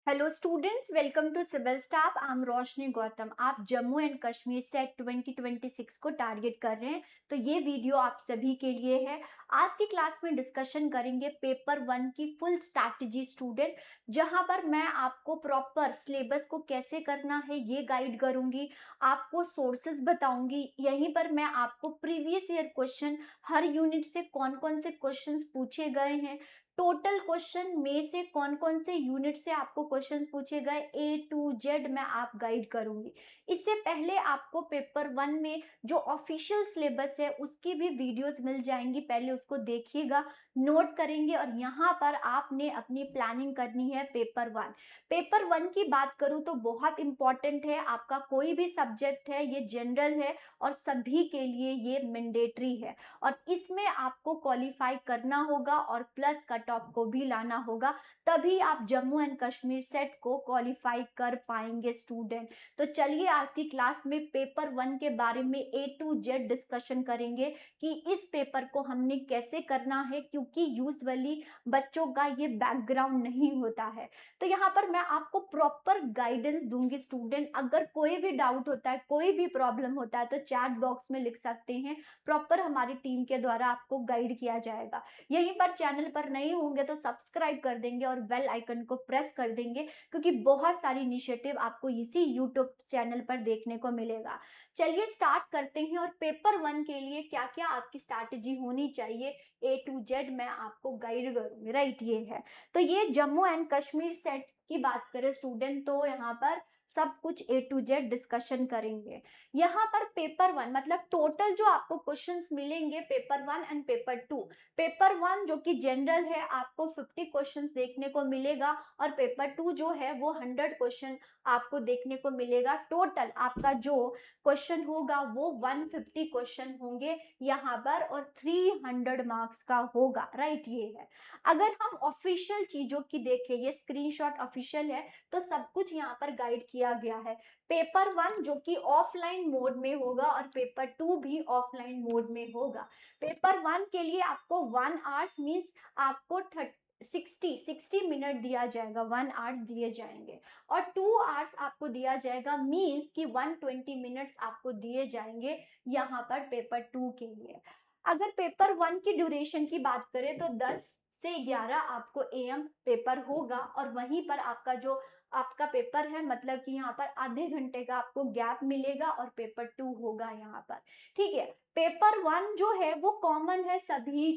Hello students, welcome to civil staff. I am Roshni Gautam. आप Jammu and Kashmir set 2026 को target कर रहे हैं, तो ये वीडियो आप सभी के लिए है। आज की क्लास में डिस्कशन करेंगे पेपर 1 की फुल स्ट्रैटेजी स्टूडेंट, जहां पर मैं आपको प्रॉपर सिलेबस को कैसे करना है ये गाइड करूंगी, आपको सोर्सेज बताऊंगी। यहीं पर मैं आपको प्रीवियस ईयर क्वेश्चन हर यूनिट से कौन कौन से क्वेश्चंस पूछे गए हैं, टोटल क्वेश्चन में से कौन कौन से यूनिट से आपको क्वेश्चन पूछे गए, ए टू जेड मैं आप गाइड करूंगी। इससे पहले आपको पेपर 1 में जो ऑफिशियल सिलेबस है उसकी भी वीडियोस मिल जाएंगी, पहले उसको देखिएगा, नोट करेंगे और यहाँ पर आपने अपनी प्लानिंग करनी है। पेपर 1 की बात करूँ तो बहुत इंपॉर्टेंट है। आपका कोई भी सब्जेक्ट है ये जनरल है और सभी के लिए ये मैंडेटरी है, और इसमें आपको क्वालिफाई करना होगा और प्लस कट ऑफ को भी लाना होगा, तभी आप जम्मू एंड कश्मीर सेट को क्वालिफाई कर पाएंगे स्टूडेंट। तो चलिए आज की क्लास में पेपर 1 के बारे में ए टू जेड डिस्कशन करेंगे कि इस पेपर को हमने कैसे करना है, क्योंकि यूजुअली बच्चों का ये बैकग्राउंड नहीं होता है। तो यहाँ पर मैं आपको प्रॉपर गाइडेंस दूंगी स्टूडेंट। अगर कोई भी डाउट होता है, कोई भी प्रॉब्लम होता है, तो चैट बॉक्स में लिख सकते हैं, प्रॉपर हमारी टीम के द्वारा आपको गाइड किया जाएगा। यहीं पर चैनल पर नए होंगे तो सब्सक्राइब कर देंगे और बेल आइकन को प्रेस कर देंगे, क्योंकि बहुत सारी इनिशिएटिव आपको इसी यूट्यूब चैनल पर देखने को मिलेगा। चलिए स्टार्ट करते हैं, और पेपर 1 के लिए क्या क्या आपकी स्ट्रैटेजी होनी चाहिए ए टू जेड मैं आपको गाइड करूंगी। राइट, ये है। तो ये जम्मू एंड कश्मीर सेट की बात करें स्टूडेंट, तो यहाँ पर सब कुछ ए टू जेड डिस्कशन करेंगे। यहाँ पर पेपर 1 मतलब टोटल जो आपको क्वेश्चंस मिलेंगे पेपर 1 एंड पेपर 2। पेपर 1 जो कि जनरल है, आपको 50 क्वेश्चंस देखने को मिलेगा, और पेपर 2 जो है वो 100 क्वेश्चन आपको देखने को मिलेगा। टोटल आपका जो क्वेश्चन होगा वो 150 क्वेश्चन होंगे यहाँ पर, और 300 मार्क्स का होगा। राइट, ये है। अगर हम ऑफिशियल चीजों की देखें, ये स्क्रीनशॉट ऑफिशियल है, तो सब कुछ यहाँ पर गाइड किया गया है। पेपर 1 जो कि ऑफलाइन मोड में होगा और पेपर 2 भी ऑफलाइन मोड में होगा। पेपर 1 के लिए आपको 1 आवर्स मीन्स आपको 60 मिनट दिया जाएगा, 1 आवर दिए जाएंगे, और 2 आवर्स आपको दिया जाएगा, मीन्स कि 120 मिनट्स आपको दिए जाएंगे यहाँ पर पेपर 2 के लिए। अगर पेपर 1 की ड्यूरेशन की बात करें तो 10 से 11 आपको एएम पेपर होगा, और वहीं पर आपका जो आपका पेपर है, मतलब कि यहाँ पर आधे घंटे का आपको गैप मिलेगा, और पेपर 2 होगा यहाँ पर। ठीक है। पेपर 1 जो है वो कॉमन है, सभी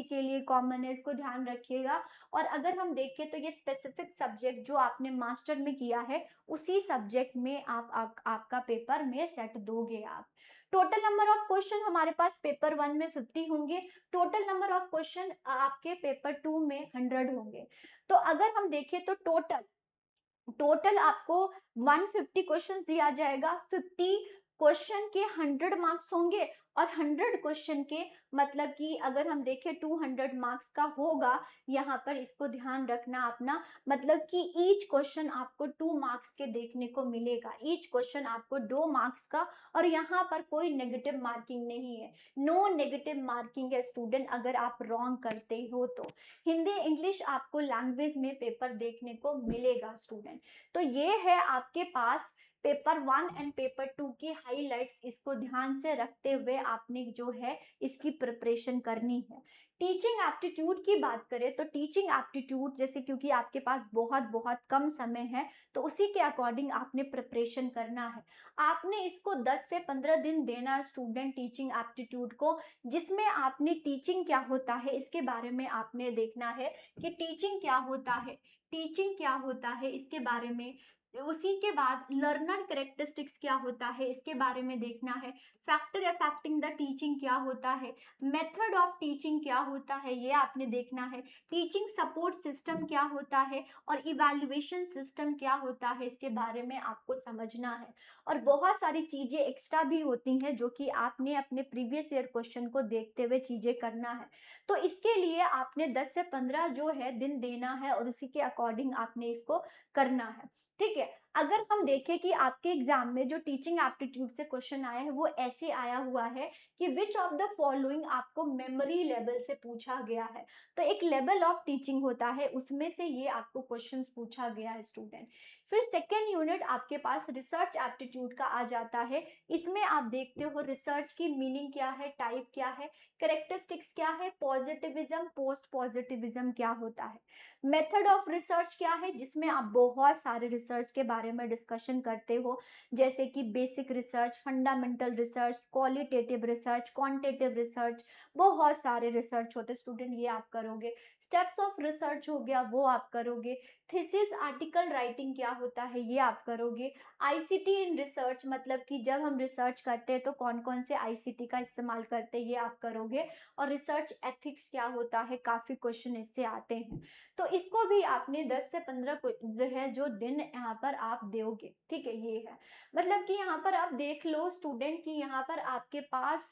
के लिए कॉमन है, इसको ध्यान रखिएगा। और अगर हम देखें तो ये स्पेसिफिक सब्जेक्ट जो आपने मास्टर में किया है, उसी सब्जेक्ट में आपका पेपर में सेट दोगे आप। टोटल नंबर ऑफ क्वेश्चन हमारे पास पेपर 1 में 50 होंगे, टोटल नंबर ऑफ क्वेश्चन आपके पेपर 2 में 100 होंगे। तो अगर हम देखें तो टोटल टोटल आपको 150 क्वेश्चन दिया जाएगा। 50 क्वेश्चन के 100 मार्क्स होंगे, और 100 क्वेश्चन के मतलब कि अगर हम देखें 200 मार्क्स का होगा। यहाँ पर इसको ध्यान रखना अपना, मतलब कि ईच क्वेश्चन आपको 2 मार्क्स के देखने को मिलेगा, ईच क्वेश्चन आपको 2 मार्क्स का, और यहाँ पर कोई नेगेटिव मार्किंग नहीं है, नो नेगेटिव मार्किंग है स्टूडेंट अगर आप रॉन्ग करते हो तो। हिंदी इंग्लिश आपको लैंग्वेज में पेपर देखने को मिलेगा स्टूडेंट। तो ये है आपके पास पेपर 1 एंड पेपर 2 की हाइलाइट्स, इसको ध्यान से रखते हुए आपने जो है इसकी प्रिपरेशन करनी है। टीचिंग एप्टीट्यूड की बात करें तो टीचिंग एप्टीट्यूड जैसे, क्योंकि आपके पास बहुत बहुत कम समय है, तो उसी के अकॉर्डिंग आपने प्रिपरेशन करना है। आपने इसको 10 से 15 दिन देना है स्टूडेंट टीचिंग एप्टीट्यूड को, जिसमें आपने टीचिंग क्या होता है इसके बारे में आपने देखना है कि टीचिंग क्या होता है, टीचिंग क्या होता है इसके बारे में। उसी के बाद लर्नर करेक्टरिस्टिक्स क्या होता है इसके बारे में देखना है। फैक्टर अफेक्टिंग द टीचिंग क्या होता है, मेथड ऑफ टीचिंग क्या होता है ये आपने देखना है, टीचिंग सपोर्ट सिस्टम क्या होता है, और इवैल्यूएशन सिस्टम क्या होता है इसके बारे में आपको समझना है। और बहुत सारी चीजें एक्स्ट्रा भी होती हैं जो कि आपने अपने प्रीवियस ईयर क्वेश्चन को देखते हुए चीजें करना है। तो इसके लिए आपने 10 से 15 जो है दिन देना है, और उसी के अकॉर्डिंग आपने इसको करना है। ठीक है। अगर हम देखें कि आपके एग्जाम में जो टीचिंग एप्टीट्यूड से क्वेश्चन आया है वो ऐसे आया हुआ है कि विच ऑफ द फॉलोइंग आपको मेमोरी लेवल से पूछा गया है। तो एक लेवल ऑफ टीचिंग होता है, उसमें से ये आपको क्वेश्चंस पूछा गया है स्टूडेंट। फिर सेकेंड यूनिट आपके पास रिसर्च एप्टीट्यूड का आ जाता है। इसमें आप देखते हो रिसर्च की मीनिंग क्या है, टाइप क्या है, कैरेक्टरिस्टिक्स क्या है, पॉजिटिविज्म पोस्ट पॉजिटिविज्म क्या होता है, मेथड ऑफ रिसर्च क्या है, जिसमें आप बहुत सारे रिसर्च के बारे में डिस्कशन करते हो, जैसे कि basic research, fundamental research, qualitative research, quantitative research, बहुत सारे रिसर्च होते स्टूडेंट, ये आप करोगे। स्टेप्स ऑफ रिसर्च हो गया, वो आप करोगे। थीसिस आर्टिकल राइटिंग क्या होता है, ये आप करोगे। आईसीटी इन रिसर्च, मतलब कि जब हम रिसर्च करते हैं तो कौन कौन से आईसीटी का इस्तेमाल करते हैं, ये आप करोगे। और रिसर्च एथिक्स क्या होता है, काफी क्वेश्चन इससे आते हैं। तो इसको भी आपने 10 से 15 जो है जो दिन यहाँ पर आप दोगे, ठीक है, ये है। मतलब कि यहाँ पर आप देख लो स्टूडेंट कि यहाँ पर आपके पास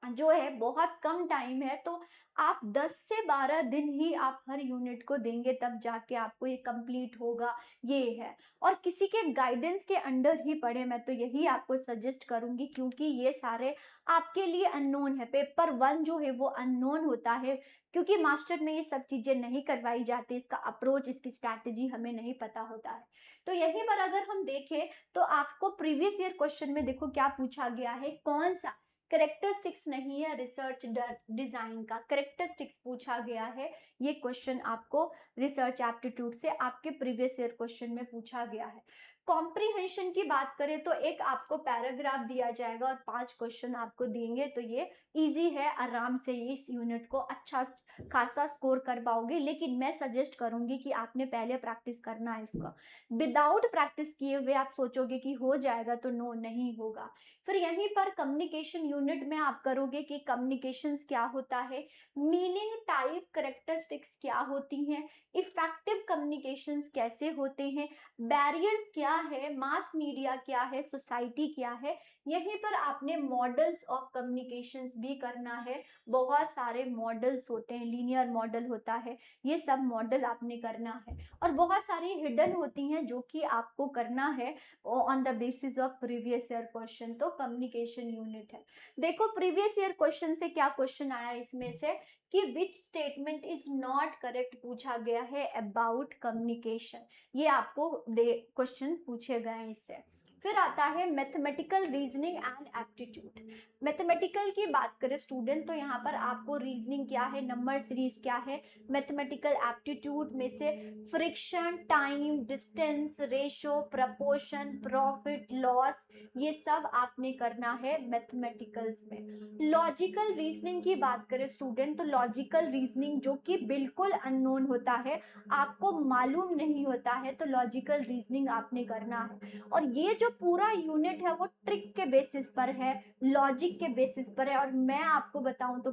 जो है बहुत कम टाइम है, तो आप 10 से 12 दिन ही आप हर यूनिट को देंगे, तब जाके आपको ये कंप्लीट होगा, ये है। और किसी के गाइडेंस के अंडर ही पढ़े, मैं तो यही आपको सजेस्ट करूंगी, क्योंकि ये सारे आपके लिए अननोन है। पेपर 1 जो है वो अननोन होता है, क्योंकि मास्टर में ये सब चीजें नहीं करवाई जाती, इसका अप्रोच, इसकी स्ट्रैटेजी हमें नहीं पता होता है। तो यहीं पर अगर हम देखें तो आपको प्रीवियस ईयर क्वेश्चन में देखो क्या पूछा गया है, कौन सा करेक्टरिस्टिक्स नहीं है, रिसर्च डिजाइन का करेक्टरिस्टिक्स पूछा गया है। ये क्वेश्चन आपको रिसर्च एप्टीट्यूड से आपके प्रीवियस ईयर क्वेश्चन में पूछा गया है। कॉम्प्रिहेंशन की बात करें तो एक आपको पैराग्राफ दिया जाएगा और 5 क्वेश्चन आपको देंगे, तो ये इजी है, आराम से ये इस यूनिट को अच्छा खासा स्कोर कर पाओगे। लेकिन मैं सजेस्ट करूंगी कि आपने पहले प्रैक्टिस करना है इसका। विदाउट प्रैक्टिस किए हुए आप सोचोगे कि हो जाएगा, तो नो, नहीं होगा। फिर यहीं पर कम्युनिकेशन यूनिट में आप करोगे कि कम्युनिकेशंस क्या होता है, मीनिंग, टाइप, करेक्टरिस्टिक्स क्या होती हैं, इफेक्टिव कम्युनिकेशंस कैसे होते हैं, बैरियर्स क्या है, मास मीडिया क्या है, सोसाइटी क्या है। यहीं पर आपने मॉडल्स ऑफ कम्युनिकेशंस भी करना है। बहुत सारे मॉडल्स होते हैं, लीनियर मॉडल होता है, ये सब मॉडल आपने करना है। और बहुत सारी हिडन होती हैं जो कि आपको करना है on the basis of previous year question. तो कम्युनिकेशन यूनिट है। देखो प्रीवियस ईयर क्वेश्चन से क्या क्वेश्चन आया इसमें से कि which statement is not correct पूछा गया है अबाउट कम्युनिकेशन, ये आपको क्वेश्चन पूछे गए हैं इससे। फिर आता है mathematical reasoning and aptitude. Mathematical की बात करें स्टूडेंट, तो यहाँ पर आपको रीजनिंग क्या है, नंबर सीरीज क्या है, मैथमेटिकल एप्टीट्यूड में से friction, time, distance, ratio, proportion, profit, loss, ये सब आपने करना है मैथमेटिकल्स में। लॉजिकल रीजनिंग की बात करें स्टूडेंट, तो लॉजिकल रीजनिंग जो कि बिल्कुल अननोन होता है, आपको मालूम नहीं होता है, तो लॉजिकल रीजनिंग आपने करना है। और ये जो पूरा यूनिट है वो ट्रिक के बेसिस पर है, लॉजिक के बेसिस पर है। और मैं आपको बताऊं तो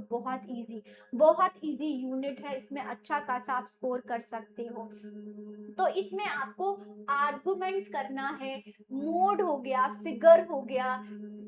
बहुत इजी यूनिट है, इसमें अच्छा खासा आप स्कोर कर सकते हो। तो इसमें आपको आर्गुमेंट्स करना है, मोड हो गया, फिगर हो गया,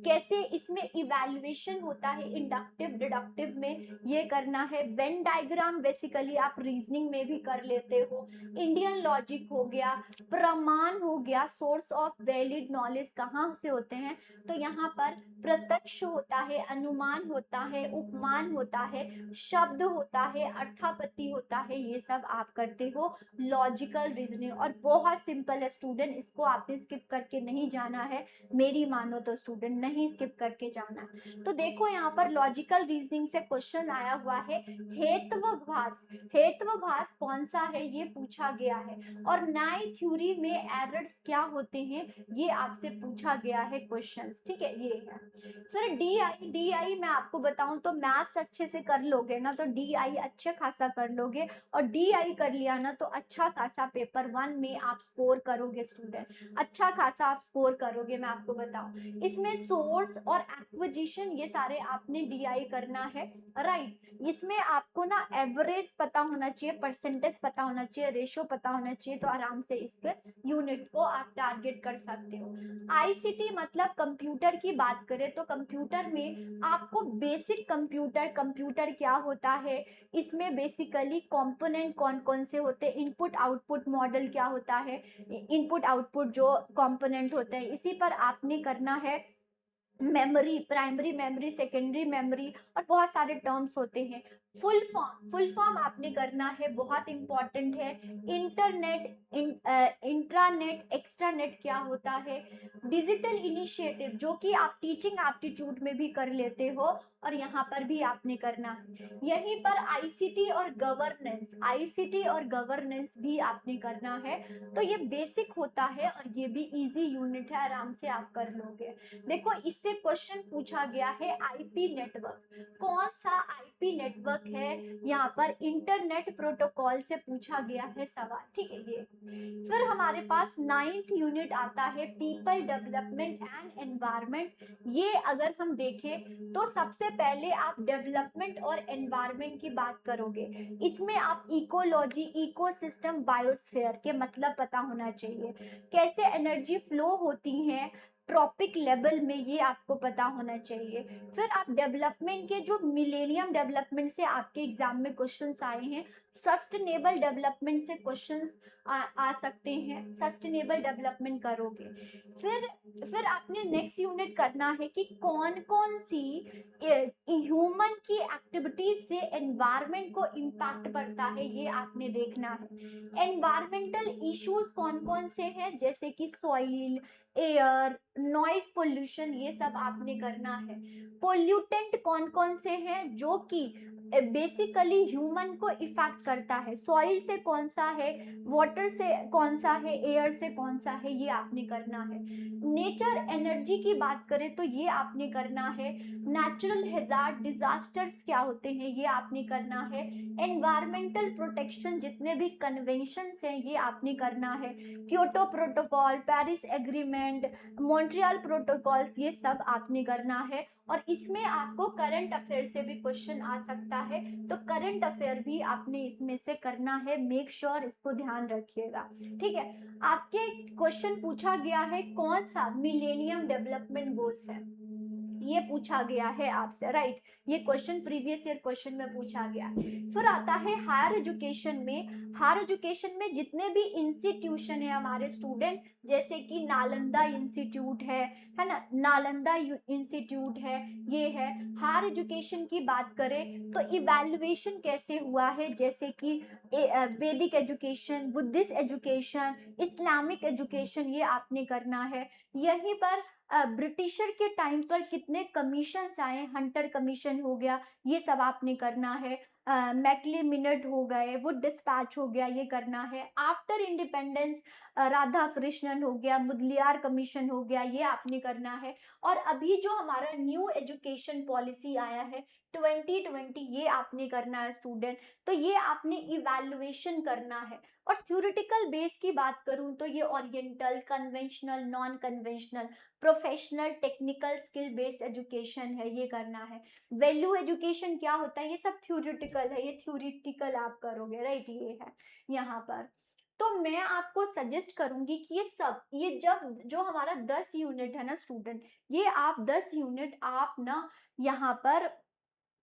कैसे इसमें इवैल्यूएशन होता है इंडक्टिव डिडक्टिव में, ये करना है। वेन डायग्राम बेसिकली आप रीजनिंग में भी कर लेते हो। इंडियन लॉजिक हो गया, प्रमाण हो गया, सोर्स ऑफ वैलिड नॉलेज कहाँ से होते हैं, तो यहाँ पर प्रत्यक्ष होता है, अनुमान होता है, उपमान होता है, शब्द होता है, अर्थापत्ति होता है, ये सब आप करते हो लॉजिकल रीजनिंग। और बहुत सिंपल है स्टूडेंट, इसको आपने स्किप करके नहीं जाना है, मेरी मानो तो स्टूडेंट, नहीं स्किप करके जाना। तो देखो यहाँ पर लॉजिकल रीजनिंग से क्वेश्चन आया हुआ है, हेतुवाभास। हेतुवाभास कौन सा है ये पूछा गया है। और नई थ्योरी में एरर्स क्या होते हैं, ये आपसे पूछा गया है क्वेश्चंस, ठीक है, ये है। फिर डी आई मैं आपको बताऊं तो मैथ्स अच्छे से कर लोगे ना तो डी आई अच्छे खासा कर लोगे, और डी आई कर लिया ना तो अच्छा खासा पेपर 1 में आप स्कोर करोगे स्टूडेंट, अच्छा खासा आप स्कोर करोगे, मैं आपको आपको बताऊं, इसमें सोर्स और एक्विजिशन ये सारे आपने डीआई करना है, राइट। इसमें आपको ना एवरेज पता होना चाहिए, परसेंटेज पता होना चाहिए, रेशो पता होना चाहिए, तो आराम से इसके यूनिट को आप टारगेट कर सकते हो। आईसीटी मतलब कंप्यूटर की बात करें तो कंप्यूटर में आपको बेसिक कंप्यूटर, कंप्यूटर क्या होता है, इसमें बेसिकली कंपोनेंट कौन कौन से होते हैं, इनपुट आउटपुट मॉडल क्या होता है, इनपुट आउटपुट जो कंपोनेंट होते हैं, इसी पर आपने करना है। Memory, primary memory, secondary memory और बहुत सारे टर्म्स होते हैं। फुल फॉर्म, फुल फॉर्म आपने करना है, बहुत इंपॉर्टेंट है। इंटरनेट, इंट्रानेट, एक्स्ट्रानेट क्या होता है। डिजिटल इनिशिएटिव जो कि आप टीचिंग एप्टीट्यूड में भी कर लेते हो और यहाँ पर भी आपने करना है। यहीं पर आईसीटी और गवर्नेंस, आईसीटी और गवर्नेंस भी आपने करना है। तो ये बेसिक होता है और ये भी इजी यूनिट है, आराम से आप कर लोगे। देखो इससे क्वेश्चन पूछा गया है आईपी नेटवर्क, कौन सा आईपी नेटवर्क है, यहाँ पर इंटरनेट प्रोटोकॉल से पूछा गया है सवाल, ठीक है ये। फिर हमारे पास 9th यूनिट आता है पीपल डेवलपमेंट एंड एनवायरनमेंट। ये अगर हम देखें तो सबसे पहले आप डेवलपमेंट और एनवायरनमेंट की बात करोगे, इसमें आप इकोलॉजी, इकोसिस्टम, बायोस्फीयर के मतलब पता होना चाहिए, कैसे एनर्जी फ्लो होती है ट्रॉपिक लेवल में, ये आपको पता होना चाहिए। फिर आप डेवलपमेंट के जो मिलेनियम डेवलपमेंट से आपके एग्जाम में क्वेश्चंस आए हैं, सस्टेनेबल डेवलपमेंट से क्वेश्चंस आ सकते हैं, सस्टेनेबल डेवलपमेंट करोगे। फिर आपने नेक्स्ट यूनिट करना है कि कौन कौन सी ह्यूमन की एक्टिविटीज से एनवायरनमेंट को इम्पैक्ट पड़ता है, ये आपने देखना है। एनवायरमेंटल इश्यूज कौन कौन से हैं, जैसे कि सॉइल, एयर, नॉइस पोल्यूशन, ये सब आपने करना है। पोल्यूटेंट कौन कौन से हैं जो कि बेसिकली ह्यूमन को इफेक्ट करता है, सॉइल से कौन सा है, वाटर से कौन सा है, एयर से कौन सा है, ये आपने करना है। नेचर एनर्जी की बात करें तो ये आपने करना है। नेचुरल हैजार्ड, डिजास्टर्स क्या होते हैं, ये आपने करना है। एनवायरमेंटल प्रोटेक्शन जितने भी कन्वेंशंस हैं ये आपने करना है। Kyoto protocol, Paris agreement, Montreal protocols, ये सब आपने करना है। और इसमें आपको करंट अफेयर से भी क्वेश्चन आ सकता है, तो करंट अफेयर भी आपने इसमें से करना है, मेक श्योर इसको ध्यान रखिएगा, ठीक है। आपके क्वेश्चन पूछा गया है कौन सा मिलेनियम डेवलपमेंट गोल्स है, ये पूछा गया है आपसे, राइट। ये क्वेश्चन प्रीवियस ईयर क्वेश्चन में पूछा गया है। फिर आता है हायर एजुकेशन में, हायर एजुकेशन में जितने भी इंस्टीट्यूशन है हमारे स्टूडेंट, जैसे कि नालंदा इंस्टीट्यूट है ना, नालंदा इंस्टीट्यूट है, ये है। हायर एजुकेशन की बात करें तो इवैल्यूएशन कैसे हुआ है, जैसे कि वैदिक education, Buddhist education, Islamic education, ये आपने करना है। यहीं पर ब्रिटिशर के टाइम पर कितने कमीशन आए, हंटर कमीशन हो गया, ये सब आपने करना है। मैकले मिनट हो गए, वुड डिस्पैच हो गया, ये करना है। आफ्टर इंडिपेंडेंस राधा कृष्णन हो गया, मुदलियार कमीशन हो गया, ये आपने करना है। और अभी जो हमारा न्यू एजुकेशन पॉलिसी आया है 2020, ये आपने करना है स्टूडेंट। तो ये आपने इवैल्यूएशन करना है। और थ्योरेटिकल बेस की बात करूं तो ये oriental, conventional, non conventional, professional, technical, skill based education है, ये करना है। वैल्यू एजुकेशन क्या होता है, ये सब थ्योरेटिकल है, ये थ्योरेटिकल आप करोगे, राइट, ये है यहाँ पर। तो मैं आपको सजेस्ट करूंगी कि ये सब, ये जब जो हमारा 10 यूनिट है ना स्टूडेंट, ये आप 10 यूनिट आप ना यहाँ पर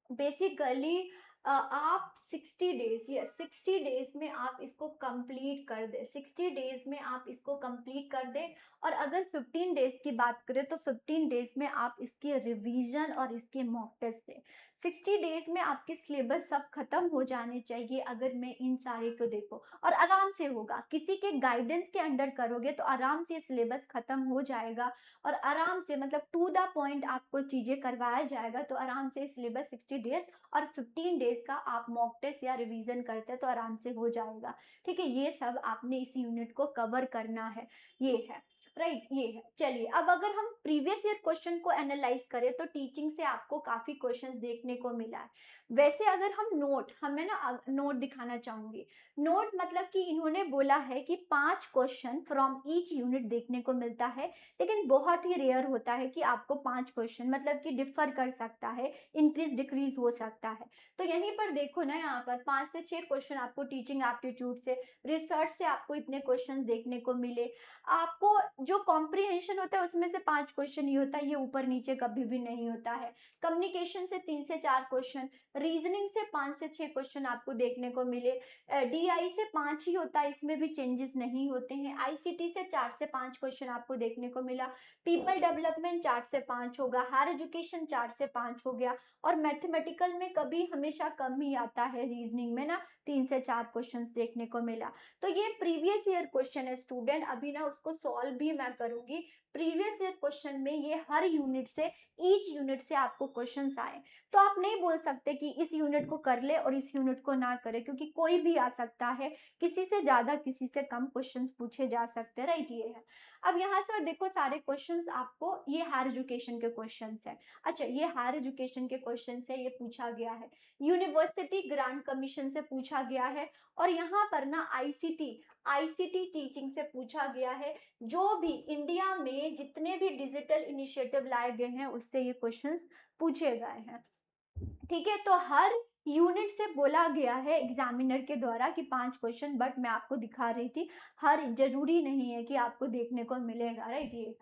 बेसिकली आप 60 डेज, ये 60 डेज में आप इसको कंप्लीट कर दे, 60 डेज में आप इसको कंप्लीट कर दे। और अगर 15 डेज की बात करें तो 15 डेज में आप इसकी रिवीजन और इसके मॉक टेस्ट दें। 60 डेज में आपके सिलेबस सब खत्म हो जाने चाहिए, अगर मैं इन सारे को देखो, और आराम से होगा, किसी के गाइडेंस के अंडर करोगे तो आराम से सिलेबस खत्म हो जाएगा और आराम से, मतलब टू द पॉइंट आपको चीजें करवाया जाएगा, तो आराम से सिलेबस 60 डेज और 15 डेज का आप मॉक टेस्ट या रिवीजन करते हैं तो आराम से हो जाएगा, ठीक है। ये सब आपने इस यूनिट को कवर करना है, ये है, राइट, ये है। चलिए अब अगर हम प्रीवियस ईयर क्वेश्चन को एनालाइज करें तो टीचिंग से आपको काफी क्वेश्चंस देखने को मिला है। वैसे अगर हम नोट, हमें ना नोट दिखाना चाहूंगी। नोट मतलब कि इन्होंने बोला है कि 5 क्वेश्चन फ्रॉम ईच यूनिट देखने को मिलता है, लेकिन बहुत ही रेयर होता है कि आपको 5 क्वेश्चन, मतलब कि डिफर कर सकता है, इंक्रीज डिक्रीज हो सकता है। तो यहीं पर देखो ना, यहाँ पर 5 से 6 क्वेश्चन आपको टीचिंग एप्टीट्यूड से, रिसर्च से आपको इतने क्वेश्चन देखने को मिले। आपको जो कॉम्प्रिहेंशन होता है उसमें से 5 क्वेश्चन ही होता है, ये ऊपर नीचे कभी भी नहीं होता है। कम्युनिकेशन से 3 से 4 क्वेश्चन, रीजनिंग से 5 से 6 क्वेश्चन आपको देखने को मिले। डीआई से 5 ही होता है, इसमें भी चेंजेस नहीं होते हैं। आईसीटी से 4 से 5 क्वेश्चन आपको देखने को मिला। पीपल डेवलपमेंट 4 से 5 होगा, हायर एजुकेशन 4 से 5 हो गया। और मैथमेटिकल में कभी हमेशा कम ही आता है, रीजनिंग में ना 3 से 4 क्वेश्चंस देखने को मिला। तो ये प्रीवियस ईयर क्वेश्चन है स्टूडेंट, अभी ना उसको सॉल्व भी मैं करूंगी। प्रीवियस ईयर क्वेश्चन में ये हर यूनिट से, ईच यूनिट से आपको क्वेश्चंस आए, तो आप नहीं बोल सकते कि इस यूनिट को कर ले और इस यूनिट को ना करे, क्योंकि कोई भी आ सकता है, किसी से ज्यादा किसी से कम क्वेश्चंस पूछे जा सकते हैं, राइट। ये है। अब यहाँ से देखो सारे क्वेश्चंस आपको, ये हायर एजुकेशन के क्वेश्चंस है। अच्छा, ये हायर एजुकेशन के क्वेश्चंस है, ये पूछा गया है, यूनिवर्सिटी ग्रांट कमीशन से पूछा गया है, और यहाँ पर ना आईसीटी टीचिंग से पूछा गया है। जो भी इंडिया में जितने भी डिजिटल इनिशिएटिव लाए गए हैं उससे ये क्वेश्चंस पूछे गए हैं। ठीक है, तो हर यूनिट से बोला गया है एग्जामिनर के द्वारा कि 5 क्वेश्चन, बट मैं आपको दिखा रही थी, हर जरूरी नहीं है कि आपको देखने को मिलेगा, राइट। ये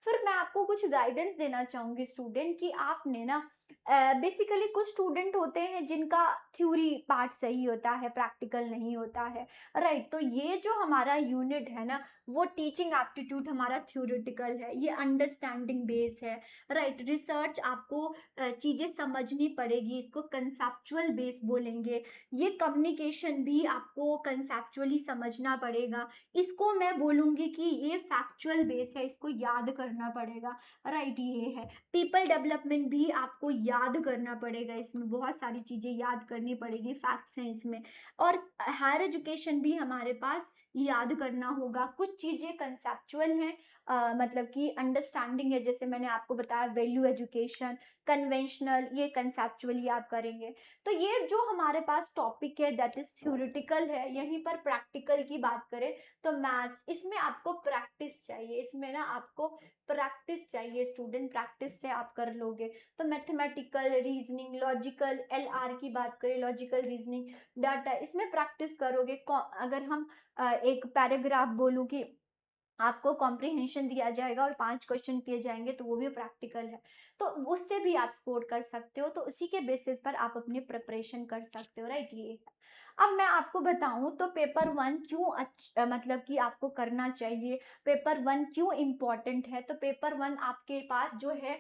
फिर मैं आपको कुछ गाइडेंस देना चाहूंगी स्टूडेंट, कि आपने ना बेसिकली कुछ स्टूडेंट होते हैं जिनका थ्योरी पार्ट सही होता है, प्रैक्टिकल नहीं होता है, राइट। तो ये जो हमारा यूनिट है ना, वो टीचिंग एप्टीट्यूड हमारा थ्योरेटिकल है, ये अंडरस्टैंडिंग बेस है, राइट। रिसर्च आपको चीजें समझनी पड़ेगी, इसको कंसेप्चुअल बेस बोलेंगे। ये कम्युनिकेशन भी आपको कंसेप्चुअली समझना पड़ेगा, इसको मैं बोलूंगी कि ये फैक्चुअल बेस है, इसको याद करना पड़ेगा, राइट। ये है। पीपल डेवलपमेंट भी आपको याद करना पड़ेगा, इसमें बहुत सारी चीजें याद करनी पड़ेगी, फैक्ट्स हैं इसमें। और हायर एजुकेशन भी हमारे पास याद करना होगा, कुछ चीजें कंसेप्चुअल हैं, मतलब कि अंडरस्टैंडिंग है, जैसे मैंने आपको बताया वैल्यू एजुकेशन, कन्वेंशनल, ये कंसेप्चुअली आप करेंगे। तो ये जो हमारे पास टॉपिक है दैट इज थ्योरेटिकल है। यहीं पर प्रैक्टिकल की बात करें तो मैथ्स, इसमें आपको प्रैक्टिस चाहिए, इसमें ना आपको प्रैक्टिस चाहिए स्टूडेंट, प्रैक्टिस से आप कर लोगे। तो मैथमेटिकल, रीजनिंग, लॉजिकल, एलआर की बात करें, लॉजिकल रीजनिंग, डाटा, इसमें प्रैक्टिस करोगे। अगर हम एक पैराग्राफ बोलूं कि आपको कॉम्प्रिहेंशन दिया जाएगा और 5 क्वेश्चन किए जाएंगे, तो वो भी प्रैक्टिकल है, तो उससे भी आप स्कोर कर सकते हो। तो उसी के बेसिस पर आप अपनी प्रिपरेशन कर सकते हो, राइट। ये अब मैं आपको बताऊं तो पेपर 1 क्यों मतलब कि आपको करना चाहिए, पेपर 1 क्यों इम्पोर्टेंट है। तो पेपर 1 आपके पास जो है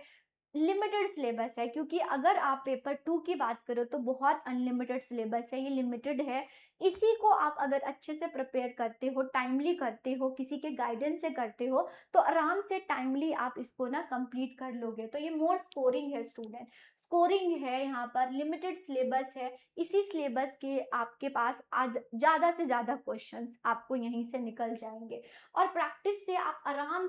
लिमिटेड सिलेबस है, क्योंकि अगर आप पेपर 2 की बात करो तो बहुत अनलिमिटेड सिलेबस है, ये लिमिटेड है। इसी को आप अगर अच्छे से प्रिपेयर करते हो, टाइमली करते हो, किसी के गाइडेंस से करते हो, तो आराम से टाइमली आप इसको ना कंप्लीट कर लोगे। तो ये मोर स्कोरिंग है स्टूडेंट, स्कोरिंग है, यहाँ पर लिमिटेड सिलेबस है। इसी सिलेबस के आपके पास आज ज़्यादा से ज़्यादा क्वेश्चंस आपको यहीं से निकल जाएंगे, और प्रैक्टिस से आप आराम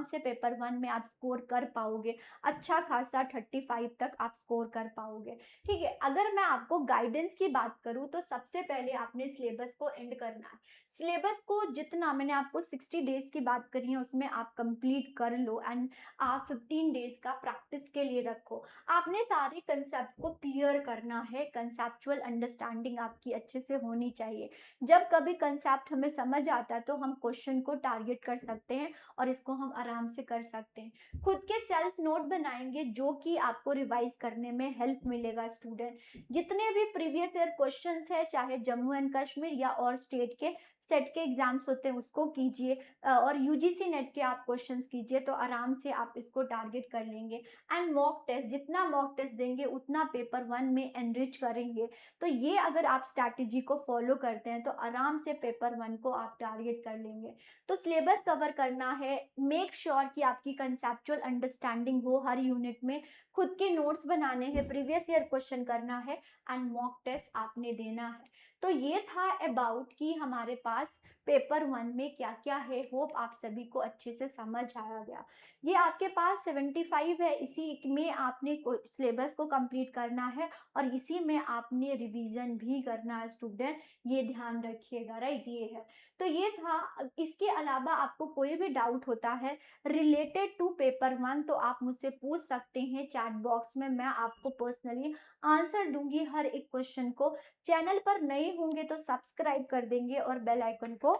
से पेपर 1 में आप स्कोर कर पाओगे, अच्छा खासा 35 तक आप स्कोर कर पाओगे। ठीक है, अगर मैं आपको गाइडेंस की बात करूं तो सबसे पहले आपने सिलेबस को एंड करना है। सिलेबस को जितना मैंने आपको 60 डेज की बात करी है उसमें आप कंप्लीट कर लो, एंड आप 15 डेज का प्रैक्टिस के लिए रखो। आपने सारे कंसेप्ट को क्लियर करना है, कंसेप्चुअल अंडरस्टैंडिंग आपकी अच्छे से होनी चाहिए। जब कभी कंसेप्ट हमें समझ आता है तो हम क्वेश्चन को टारगेट कर सकते हैं और इसको हम आराम से कर सकते हैं। खुद के सेल्फ नोट बनाएंगे जो कि आपको रिवाइज करने में हेल्प मिलेगा स्टूडेंट। जितने भी प्रीवियस ईयर क्वेश्चंस है, चाहे जम्मू एंड कश्मीर या और स्टेट के सेट के एग्जाम्स होते हैं उसको कीजिए, और यूजीसी नेट के आप क्वेश्चंस कीजिए, तो आराम से आप इसको टारगेट कर लेंगे। एंड मॉक टेस्ट, जितना मॉक टेस्ट देंगे उतना पेपर 1 में एनरिच करेंगे। तो ये अगर आप स्ट्रैटेजी को फॉलो करते हैं तो आराम से पेपर 1 को आप टारगेट कर लेंगे। तो सिलेबस कवर करना है, मेक श्योर कि आपकी कंसेप्चुअल अंडरस्टैंडिंग हो हर यूनिट में, खुद के नोट्स बनाने हैं, प्रीवियस ईयर क्वेश्चन करना है, एंड मॉक टेस्ट आपने देना है। तो ये था अबाउट कि हमारे पास पेपर 1 में क्या क्या है। होप आप सभी को अच्छे से समझ आया गया। ये आपके पास 75 है, इसी में आपने सिलेबस को कंप्लीट करना है और इसी में आपने रिवीजन भी करना है स्टूडेंट, ये ध्यान रखिएगा। राइट, ये है। तो ये था। इसके अलावा आपको कोई भी डाउट होता है रिलेटेड टू पेपर 1 तो आप मुझसे पूछ सकते हैं चैट बॉक्स में, मैं आपको पर्सनली आंसर दूंगी हर एक क्वेश्चन को। चैनल पर नए होंगे तो सब्सक्राइब कर देंगे और बेल आइकन को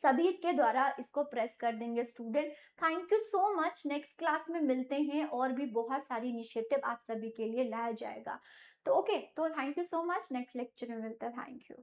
सभी के द्वारा इसको प्रेस कर देंगे student. Thank you so much. Next class में मिलते हैं और भी बहुत सारी इनिशिएटिव आप सभी के लिए लाया जाएगा। तो ओके, तो thank you so much. Next lecture में मिलते हैं। Thank you.